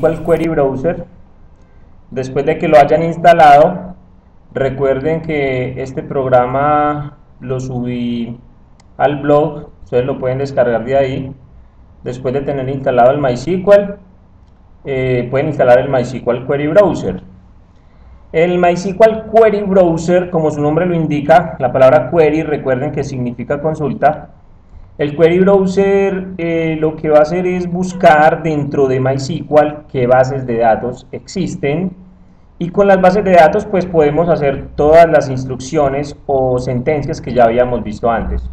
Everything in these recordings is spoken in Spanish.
MySQL Query Browser. Después de que lo hayan instalado, recuerden que este programa lo subí al blog, ustedes lo pueden descargar de ahí. Después de tener instalado el MySQL, pueden instalar el MySQL Query Browser. El MySQL Query Browser, como su nombre lo indica, la palabra query, recuerden que significa consulta. El Query Browser lo que va a hacer es buscar dentro de MySQL qué bases de datos existen, y con las bases de datos pues podemos hacer todas las instrucciones o sentencias que ya habíamos visto antes.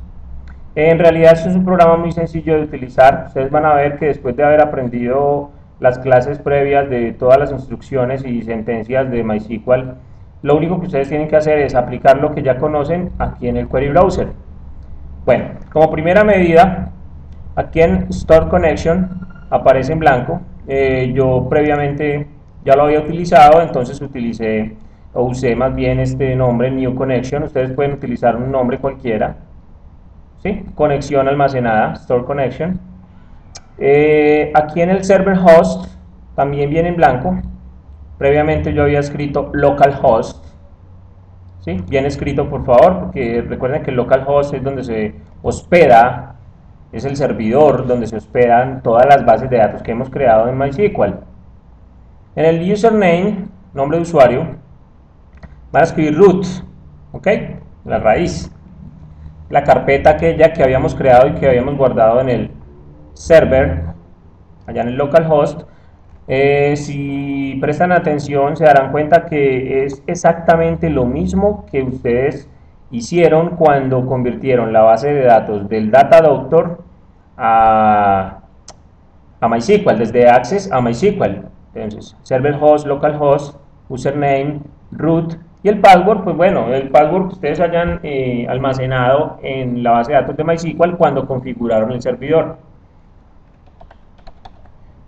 En realidad esto es un programa muy sencillo de utilizar. Ustedes van a ver que después de haber aprendido las clases previas de todas las instrucciones y sentencias de MySQL, lo único que ustedes tienen que hacer es aplicar lo que ya conocen aquí en el Query Browser. Bueno, como primera medida, aquí en Store Connection aparece en blanco. Yo previamente ya lo había utilizado, entonces usé más bien este nombre, New Connection. Ustedes pueden utilizar un nombre cualquiera. ¿Sí? Conexión almacenada, Store Connection. Aquí en el server host también viene en blanco. Previamente yo había escrito localhost. ¿Sí? Bien escrito, por favor, porque recuerden que el localhost es donde se hospeda, es el servidor donde se hospedan todas las bases de datos que hemos creado en MySQL. En el username, nombre de usuario, van a escribir root, ¿ok? La raíz. La carpeta aquella que habíamos creado y que habíamos guardado en el server, allá en el localhost. Si prestan atención se darán cuenta que es exactamente lo mismo que ustedes hicieron cuando convirtieron la base de datos del DataDoctor a MySQL, desde Access a MySQL. Entonces, server host, localhost, username, root y el password. Pues bueno, el password que ustedes hayan almacenado en la base de datos de MySQL cuando configuraron el servidor.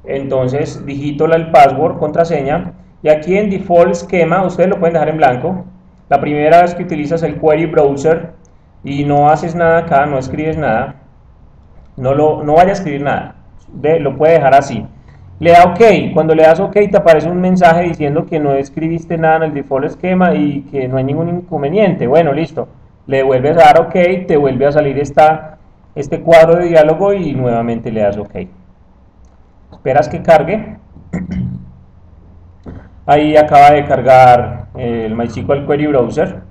Entonces digito el password, contraseña, y aquí en default esquema ustedes lo pueden dejar en blanco. La primera vez que utilizas el Query Browser y no haces nada acá, no escribes nada, no vaya a escribir nada, lo puede dejar así. Le da OK. Cuando le das OK te aparece un mensaje diciendo que no escribiste nada en el default esquema y que no hay ningún inconveniente. Bueno, listo. Le vuelves a dar OK, te vuelve a salir este cuadro de diálogo y nuevamente le das OK. Esperas que cargue. Ahí acaba de cargar el MySQL Query Browser.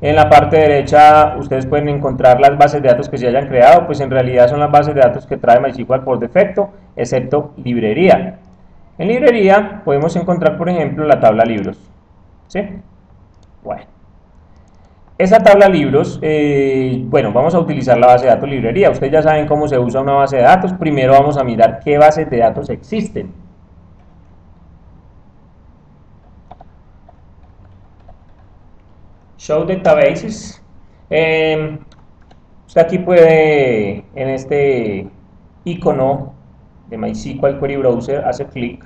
En la parte derecha ustedes pueden encontrar las bases de datos que se hayan creado, pues en realidad son las bases de datos que trae MySQL por defecto, excepto librería. En librería podemos encontrar, por ejemplo, la tabla libros. ¿Sí? Bueno. Esa tabla libros, bueno, vamos a utilizar la base de datos librería. Ustedes ya saben cómo se usa una base de datos. Primero vamos a mirar qué bases de datos existen. Show Databases. Usted aquí puede, en este icono de MySQL Query Browser, hace clic,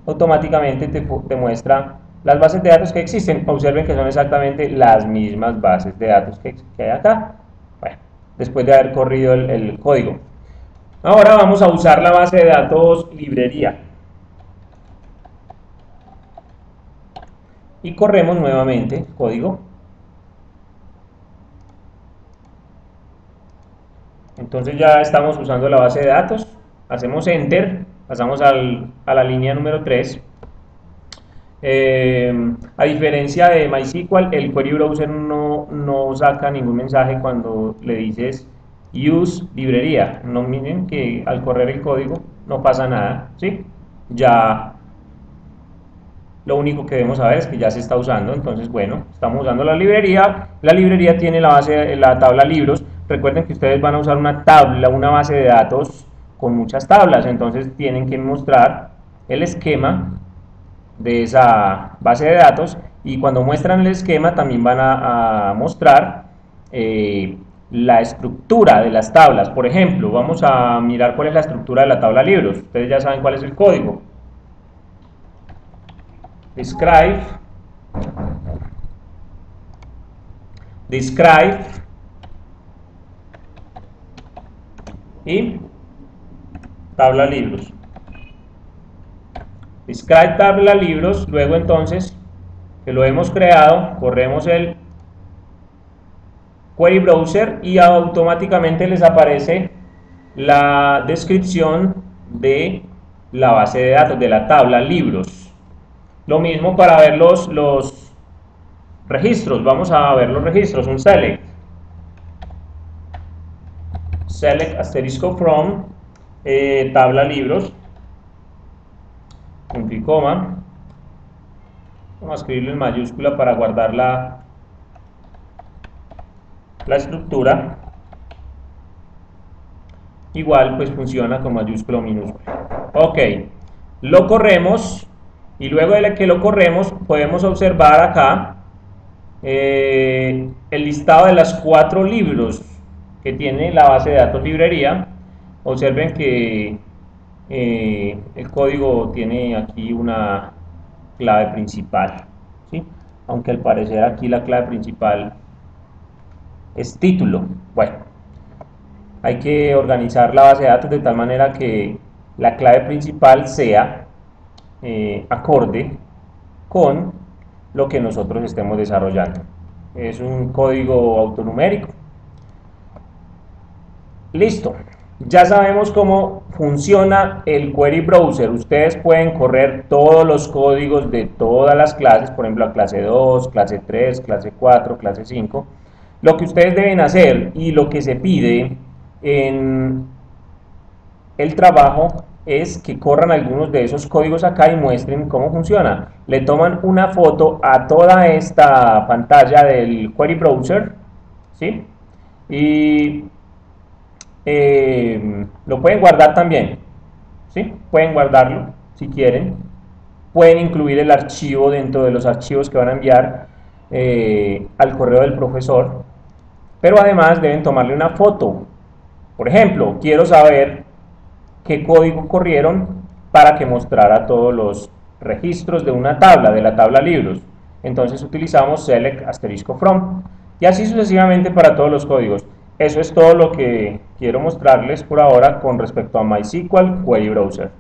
automáticamente te muestra las bases de datos que existen. Observen que son exactamente las mismas bases de datos que hay acá. Bueno, después de haber corrido el código. Ahora vamos a usar la base de datos librería. Y corremos nuevamente el código. Entonces ya estamos usando la base de datos, hacemos Enter, pasamos a la línea número 3. A diferencia de MySQL, el Query Browser no saca ningún mensaje cuando le dices Use librería. No, miren que al correr el código no pasa nada, ¿sí? Ya lo único que debemos saber es que ya se está usando. Entonces, bueno, estamos usando la librería tiene la tabla libros. Recuerden que ustedes van a usar una base de datos con muchas tablas, entonces tienen que mostrar el esquema de esa base de datos, y cuando muestran el esquema también van a mostrar la estructura de las tablas. Por ejemplo, vamos a mirar cuál es la estructura de la tabla libros. Ustedes ya saben cuál es el código. Describe y tabla libros. describe tabla libros, luego entonces que lo hemos creado, corremos el query browser y automáticamente les aparece la descripción de la base de datos, de la tabla libros. Lo mismo para ver los registros, vamos a ver los registros, un select asterisco from tabla libros, punto y coma, vamos a escribirlo en mayúscula para guardar la estructura. Igual pues funciona con mayúscula o minúscula. Ok, lo corremos y luego de que lo corremos podemos observar acá el listado de las 4 libros que tiene la base de datos librería. Observen que el código tiene aquí una clave principal, ¿sí? Aunque al parecer aquí la clave principal es título. Bueno, hay que organizar la base de datos de tal manera que la clave principal sea acorde con lo que nosotros estemos desarrollando. Es un código autonumérico. Listo. Ya sabemos cómo funciona el query browser. Ustedes pueden correr todos los códigos de todas las clases, por ejemplo, la clase 2, clase 3, clase 4, clase 5. Lo que ustedes deben hacer y lo que se pide en el trabajo es que corran algunos de esos códigos acá y muestren cómo funciona. Le toman una foto a toda esta pantalla del query browser, ¿sí? Y lo pueden guardar también, ¿sí? Pueden guardarlo si quieren. Pueden incluir el archivo dentro de los archivos que van a enviar al correo del profesor. Pero además deben tomarle una foto. Por ejemplo, quiero saber qué código corrieron para que mostrara todos los registros de una tabla, de la tabla libros. Entonces utilizamos select asterisco from y así sucesivamente para todos los códigos. Eso es todo lo que quiero mostrarles por ahora con respecto a MySQL Query Browser.